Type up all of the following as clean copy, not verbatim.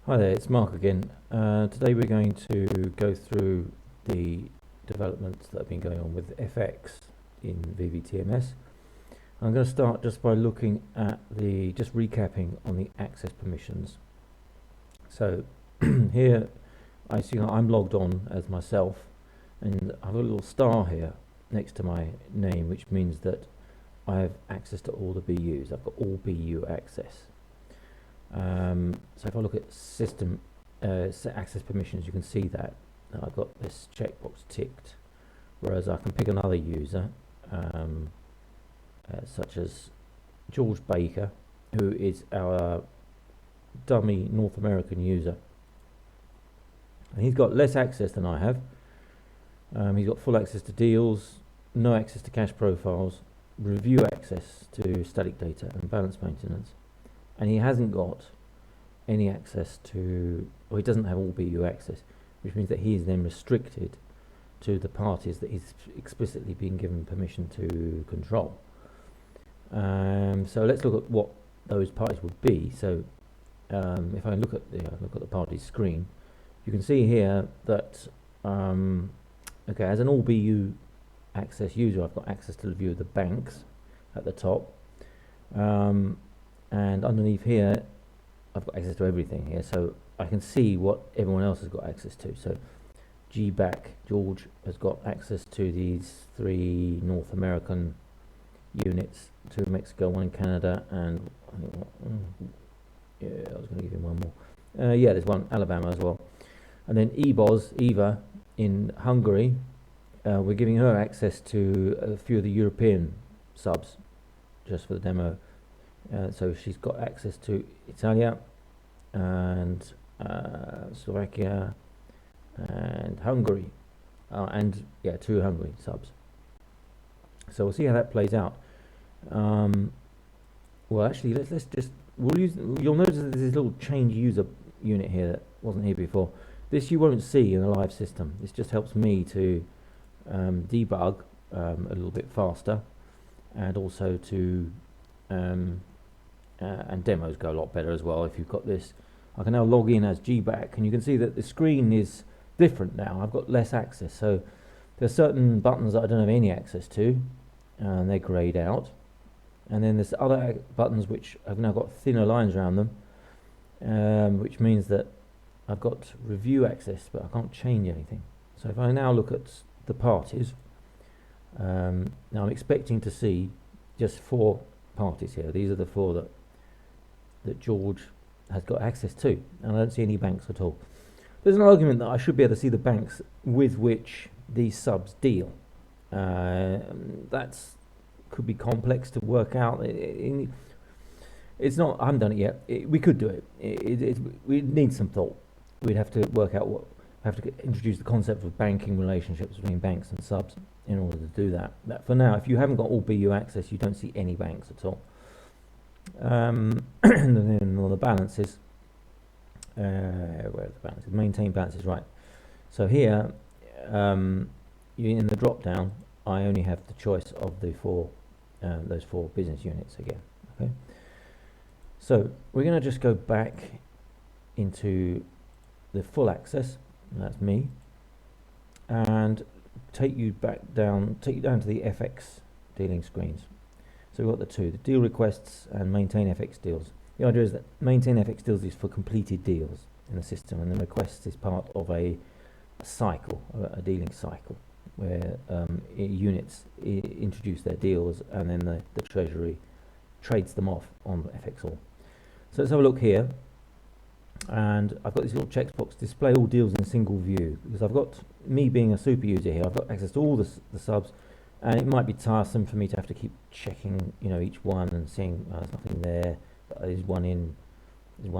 Hi there, it's Mark again. Today we're going to go through the developments that have been going on with FX in VVTMS. I'm going to start just by looking at just recapping on the access permissions. So here I see I'm logged on as myself, and I have a little star here next to my name, which means that I have access to all the BUs. I've got all BU access. So if I look at system set access permissions, you can see that I've got this checkbox ticked, whereas I can pick another user, such as George Baker, who is our dummy North American user, and he's got less access than I have. He's got full access to deals, no access to cache profiles, review access to static data and balance maintenance, and he hasn't got any access to, or he doesn't have all BU access, which means that he is then restricted to the parties that he's explicitly been given permission to control. So let's look at what those parties would be. So if I look at the parties screen, you can see here that okay, as an all BU access user, I've got access to the view of the banks at the top, and underneath here I've got access to everything here, so I can see what everyone else has got access to. So George has got access to these 3 North American units, 2 in Mexico, 1 in Canada, and I was going to give him one more. Yeah, there's 1 Alabama as well. And then Eva in Hungary, we're giving her access to a few of the European subs, just for the demo. So she's got access to Italia and Slovakia and Hungary, and yeah, 2 Hungary subs. So we'll see how that plays out. Well, actually, you'll notice that there's this little change user unit here that wasn't here before. This you won't see in a live system. This just helps me to debug a little bit faster, and also to and demos go a lot better as well. If you've got this, I can now log in as GBAC, and you can see that the screen is different now. I've got less access, so there's certain buttons that I don't have any access to, and they're grayed out. And then there's other buttons which have now got thinner lines around them, which means that I've got review access, but I can't change anything. So if I now look at the parties, now I'm expecting to see just 4 parties here. These are the 4 that George has got access to, and I don't see any banks at all. There's an argument that I should be able to see the banks with which these subs deal. That's could be complex to work out. It's not. I haven't done it yet. We could do it. We need some thought. We'd have to work out introduce the concept of banking relationships between banks and subs in order to do that. For now, if you haven't got all BU access, you don't see any banks at all. And then all the balances, where are the balances? Maintain balances, right. So here, in the drop down, I only have the choice of the those 4 business units again. Okay. So we're going to just go back into the full access, and that's me, and take you down to the FX dealing screens. So we've got the 2, the deal requests and maintain FX deals. The idea is that maintain FX deals is for completed deals in the system, and the request is part of a cycle, a dealing cycle, where units introduce their deals, and then the treasury trades them off on FXall. So let's have a look here, and I've got this little checkbox, display all deals in a single view, because I've got, me being a super user here, I've got access to all the subs, and it might be tiresome for me to have to keep checking, each one and seeing there's nothing there. There's one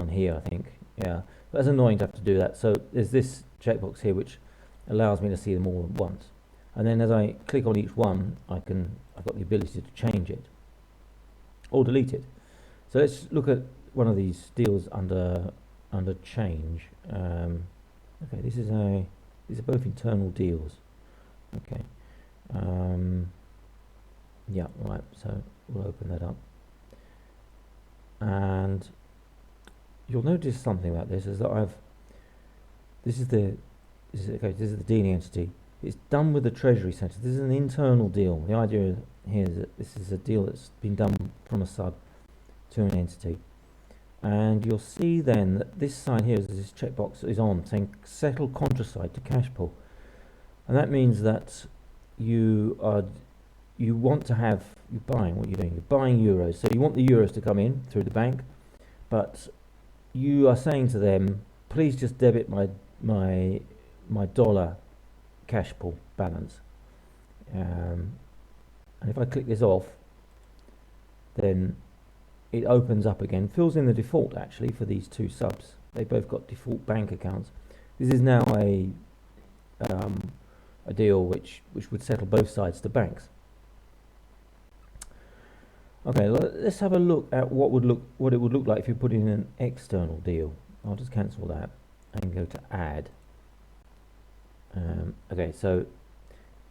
here, I think. Yeah, but it's annoying to have to do that. So there's this checkbox here which allows me to see them all at once, and then as I click on each one, I've got the ability to change it or delete it. So let's look at one of these deals under change. Okay, these are both internal deals. Okay. Yeah, right, so we'll open that up, and you'll notice something about this is that this is the this is the dealing entity. It's done with the Treasury Centre. This is an internal deal. The idea here is that this is a deal that's been done from a sub to an entity. And you'll see then that this sign here, this checkbox is on, saying settle contraside to cash pool. And that means that you want to have, you're buying, what you're doing, you're buying euros. So you want the euros to come in through the bank, but you are saying to them, please just debit my dollar cash pool balance. And if I click this off, then it opens up again, fills in the default actually for these two subs. They both got default bank accounts. This is now a deal which would settle both sides to banks. Okay, let's have a look at what it would look like if you put in an external deal. I'll just cancel that and go to add. Okay, so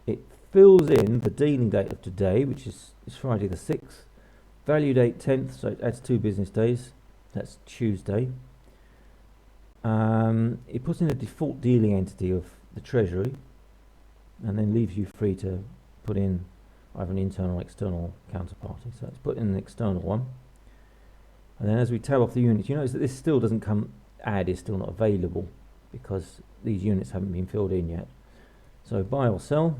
it fills in the dealing date of today, which is Friday the 6th. Value date 10th, so it adds 2 business days. That's Tuesday. It puts in a default dealing entity of the Treasury, and then leaves you free to put in either an internal or external counterparty. So let's put in an external one. And then as we tab off the units, you notice that this still doesn't come, add is still not available because these units haven't been filled in yet. So buy or sell.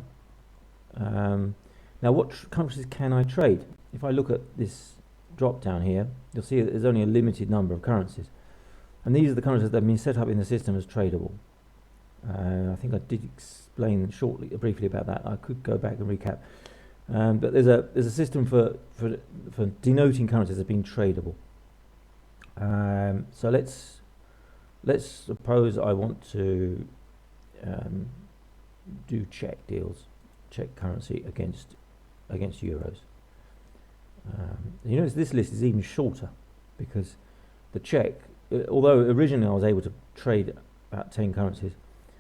Now what currencies can I trade? If I look at this drop down here, you'll see that there's only a limited number of currencies. And these are the currencies that have been set up in the system as tradable. I think I did explain briefly about that. I could go back and recap. But there's a system for denoting currencies as being tradable. So let's suppose I want to do check deals, check currency against euros. You notice this list is even shorter because the check, although originally I was able to trade about 10 currencies,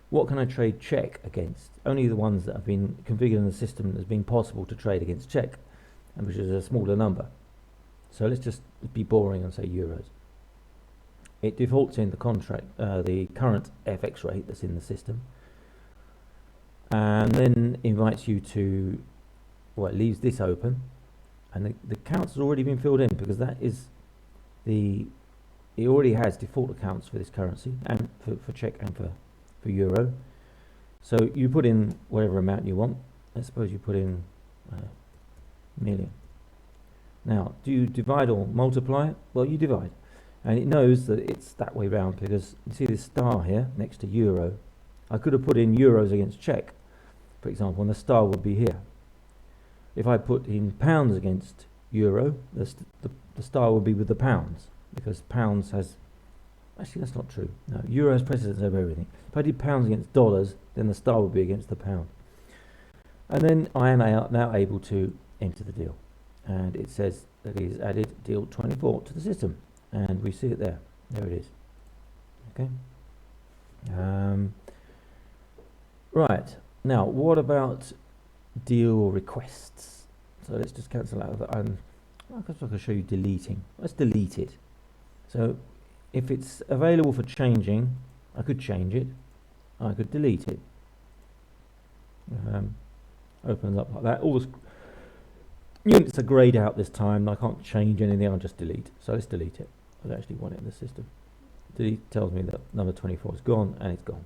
what can I trade check against? Only the ones that have been configured in the system as being possible to trade against check, and which is a smaller number. So let's just be boring and say euros. It defaults in the contract, the current FX rate that's in the system, and then invites you to, well, it leaves this open, and the accounts has already been filled in because that is it already has default accounts for this currency and for check and for euro. So you put in whatever amount you want. Let's suppose you put in million. Now, do you divide or multiply it? Well, you divide. And it knows that it's that way round because you see this star here next to euro. I could have put in euros against check, for example, and the star would be here. If I put in pounds against euro, the star would be with the pounds because pounds has, actually that's not true. No, euro has precedence over everything. If I did pounds against dollars, then the star would be against the pound. And then I am now able to enter the deal. And it says that it is added deal 24 to the system. And we see it there. There it is. Okay. Right. Now, what about deal requests? So let's just cancel out that. I guess I can show you deleting. Let's delete it. So if it's available for changing, I could change it. I could delete it. Opens up like that. All the units are grayed out this time. I can't change anything. I'll just delete. So let's delete it. I don't actually want it in the system. Delete tells me that number 24 is gone, and it's gone.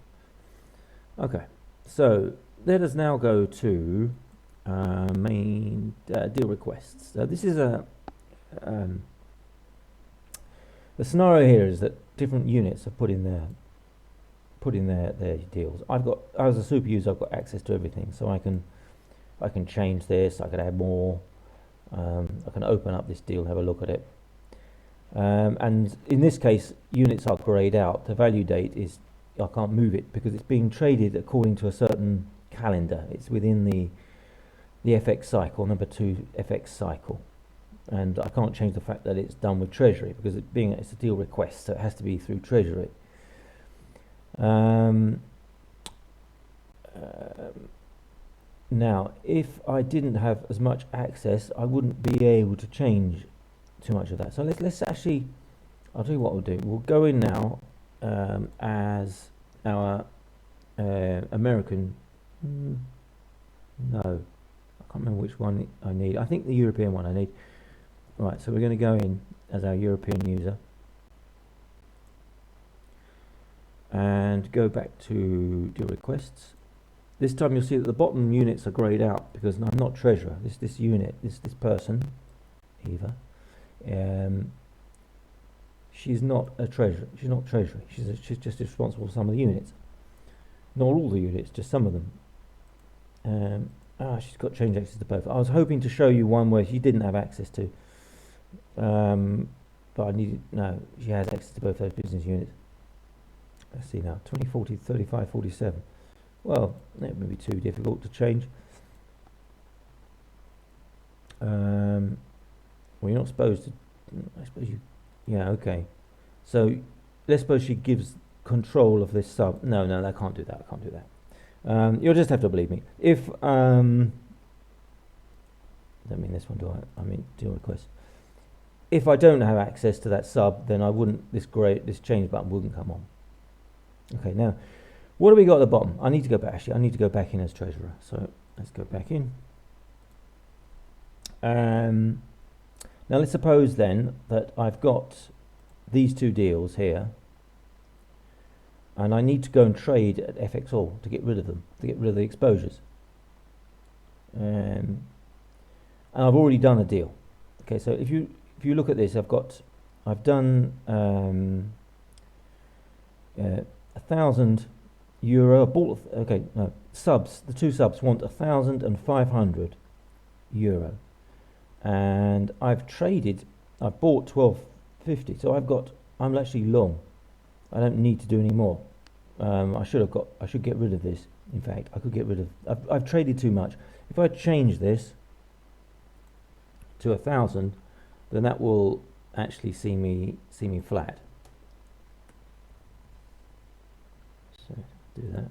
Okay. So let us now go to main deal requests. So this is the scenario here is that different units are put in their deals. As a super user, I've got access to everything, so I can change this. I can add more. I can open up this deal, have a look at it. And in this case, units are grayed out. The value date is, I can't move it because it's being traded according to a certain calendar. It's within the FX cycle, number 2 FX cycle. And I can't change the fact that it's done with Treasury because it's a deal request, so it has to be through Treasury. Now, if I didn't have as much access, I wouldn't be able to change too much of that. So let's actually I'll tell you what we'll do. We'll go in now as our American. No, I can't remember which one I need. I think the European one I need. Right, so we're going to go in as our European user and go back to deal requests. This time you'll see that the bottom units are grayed out because I'm not treasurer. This unit, this person, Eva, she's not a treasurer. She's not treasurer. She's just responsible for some of the units, not all the units, just some of them. She's got change access to both. I was hoping to show you one where she didn't have access to, but I needed no. She has access to both those business units. Let's see now, 20, 40, 35, 47. Well, that would be too difficult to change. Well, you're not supposed to. I suppose you. Yeah, okay. So let's suppose she gives control of this sub. No, I can't do that. I can't do that. You'll just have to believe me. If don't mean this one, do I? I mean deal request. If I don't have access to that sub, then I wouldn't. This change button wouldn't come on. Okay, now what do we got at the bottom? I need to go back. Actually, I need to go back in as treasurer. So let's go back in. Now let's suppose then that I've got these two deals here, and I need to go and trade at FXall to get rid of them, to get rid of the exposures. And I've already done a deal. Okay, so if you look at this, I've done €1,000. I bought subs. The two subs want 1,500 euro, and I've traded. I've bought 12.50, so I'm actually long. I don't need to do any more. I should get rid of this. In fact, I could get rid of. I've traded too much. If I change this to 1,000, then that will actually see me flat. So do that.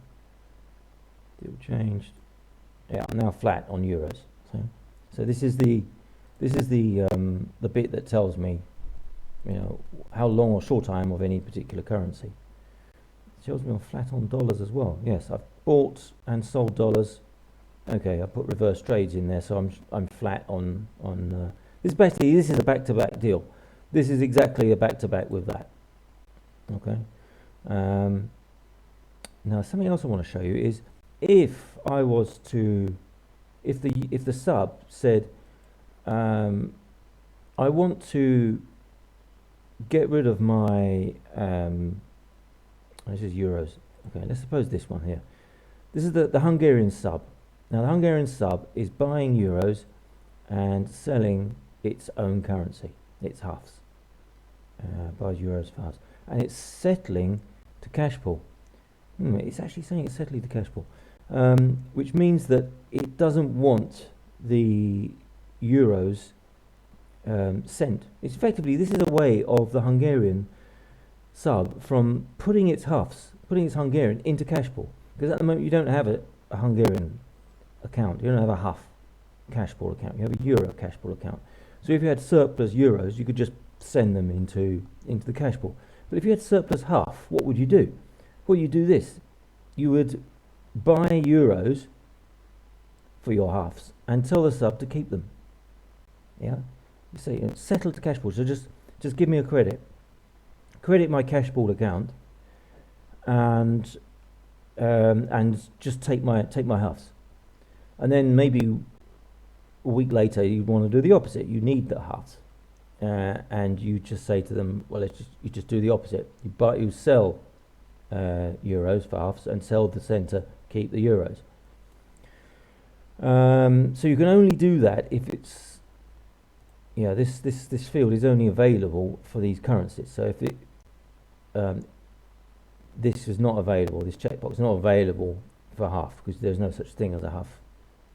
Deal changed. Yeah, I'm now flat on euros. So this is the bit that tells me, how long or short I am of any particular currency. It shows me I'm flat on dollars as well. Yes, I've bought and sold dollars. Okay, I put reverse trades in there, so I'm flat on this is a back-to-back deal. This is exactly a back-to-back with that. Okay. Now something else I want to show you is if the sub said I want to get rid of my this is euros. Okay, let's suppose this one here. This is the Hungarian sub. Now the Hungarian sub is buying euros and selling its own currency, its HUFs. Buys euros for HUFs, and it's settling to cash pool. It's actually saying it's settling to cash pool, which means that it doesn't want the euros sent. It's effectively, this is a way of the Hungarian sub from putting its HUFs, putting its Hungarian into cash pool, because at the moment you don't have a Hungarian account, you don't have a HUF cash pool account, you have a euro cash pool account. So if you had surplus euros, you could just send them into the cash pool. But if you had surplus HUF, what would you do? Well, you do this. You would buy euros for your HUFs and tell the sub to keep them. Yeah, you say settle to cash pool. So just give me a credit my cash pool account, and just take my HUFs, and then maybe a week later you want to do the opposite. You need the HUFs, and you just say to them, well, you just do the opposite. You sell euros for HUFs and sell the center, keep the euros. So you can only do that if it's this field is only available for these currencies. So if this is not available, this checkbox is not available for HUF, because there's no such thing as a HUF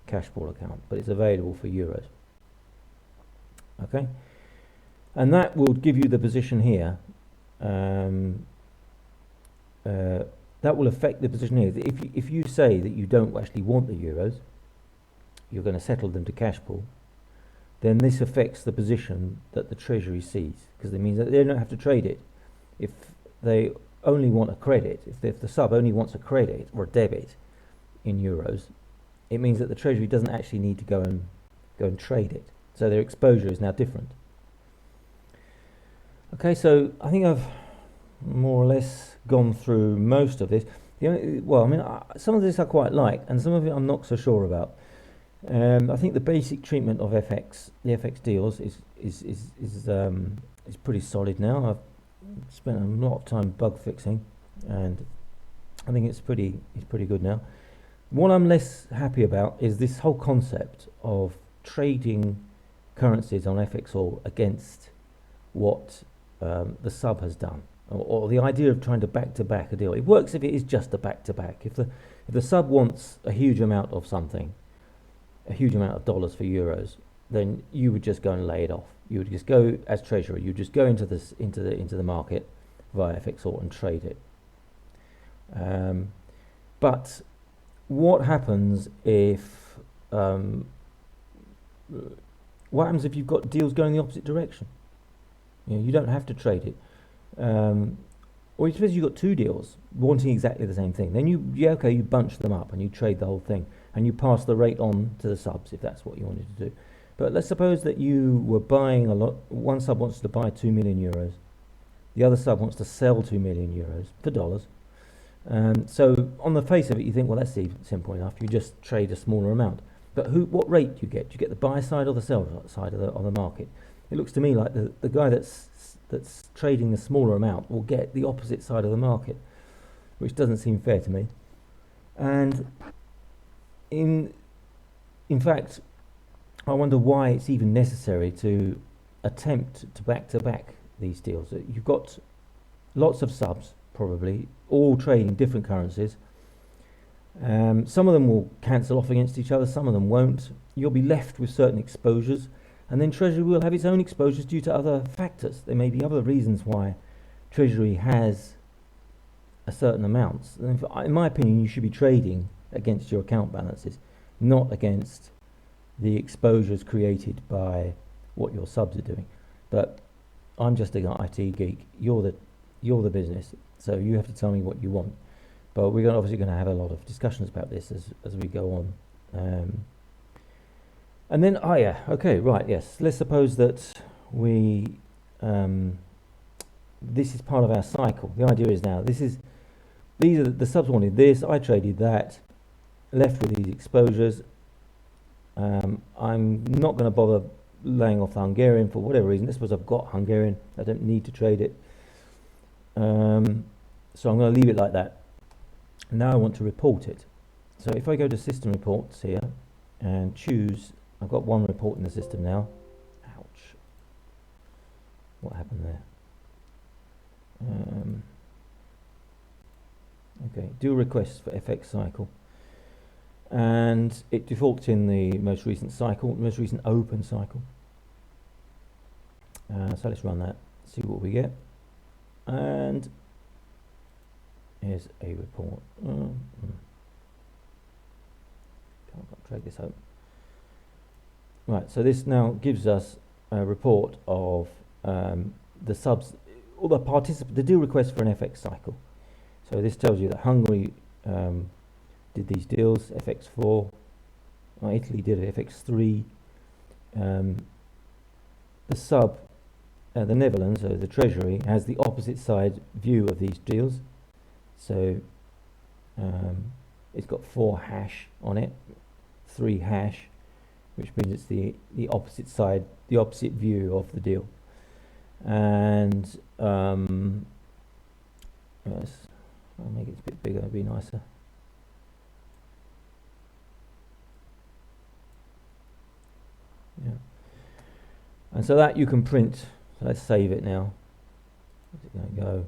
cash pool account, but it's available for euros. Okay, and that will give you the position here. That will affect the position here. If you say that you don't actually want the euros, you're going to settle them to cash pool, then this affects the position that the Treasury sees, because it means that they don't have to trade it. If they only want a credit, if the sub only wants a credit or a debit in euros, it means that the Treasury doesn't actually need to go and trade it. So their exposure is now different. Okay, so I think I've more or less gone through most of this. Some of this I quite like, and some of it I'm not so sure about. I think the basic treatment of FX, the FX deals, is pretty solid now. I've spent a lot of time bug fixing, and I think it's pretty good now. What I'm less happy about is this whole concept of trading currencies on FXall against what the sub has done, or the idea of trying to back-to-back a deal. It works if it is just a back-to-back. If the sub wants a huge amount of something, a huge amount of dollars for euros, then you would just go and lay it off. You would just go as treasurer. You would just go into the market via FXall and trade it. But what happens if you've got deals going the opposite direction? You don't have to trade it. Or suppose you've got two deals wanting exactly the same thing. Then you bunch them up and you trade the whole thing and you pass the rate on to the subs if that's what you wanted to do. But let's suppose that you were buying a lot. One sub wants to buy 2 million euros. The other sub wants to sell 2 million euros for dollars. So on the face of it, you think, well, that's simple enough. You just trade a smaller amount. But what rate do you get? Do you get the buy side or the sell side of the market? It looks to me like the guy that's trading the smaller amount will get the opposite side of the market, which doesn't seem fair to me. And in fact, I wonder why it's even necessary to attempt to back-to-back these deals. You've got lots of subs, probably, all trading different currencies. Some of them will cancel off against each other, some of them won't. You'll be left with certain exposures, and then Treasury will have its own exposures due to other factors. There may be other reasons why Treasury has a certain amount. In my opinion, you should be trading against your account balances, not against the exposures created by what your subs are doing. But I'm just an IT geek. You're the business, so you have to tell me what you want. But we're obviously going to have a lot of discussions about this as we go on. And then, let's suppose that this is part of our cycle. The idea is now, these are the subs wanted this, I traded that, left with these exposures. I'm not going to bother laying off the Hungarian for whatever reason. I suppose I've got Hungarian, I don't need to trade it. So I'm going to leave it like that. Now I want to report it. So if I go to System Reports here and choose, I've got one report in the system now. Ouch. What happened there? Okay, do requests for FX cycle. And it defaults in the most recent cycle, most recent open cycle. So let's run that, see what we get. And here's a report. Can't drag this out. Right, so this now gives us a report of the subs, all the deal requests for an FX cycle. So this tells you that Hungary did these deals, FX4, Italy did FX3, the sub, the Netherlands, so the Treasury, has the opposite side view of these deals. So it's got 4 hash on it, 3 hash, which means it's the opposite side, the opposite view of the deal. And yes, I'll make it a bit bigger, it'd be nicer. Yeah. And so that you can print. So let's save it now. Where's it going to go?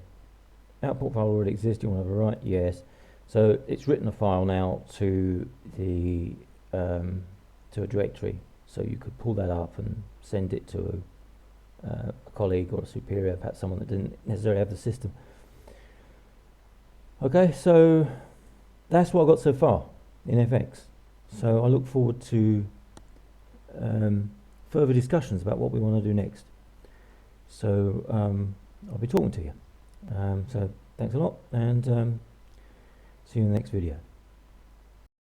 Output file already exists. You want to overwrite? Yes. So it's written a file now to the to a directory. So you could pull that up and send it to a colleague or a superior, perhaps someone that didn't necessarily have the system. Okay, so that's what I got so far in FX. So I look forward to further discussions about what we want to do next. So I'll be talking to you. So thanks a lot, and see you in the next video.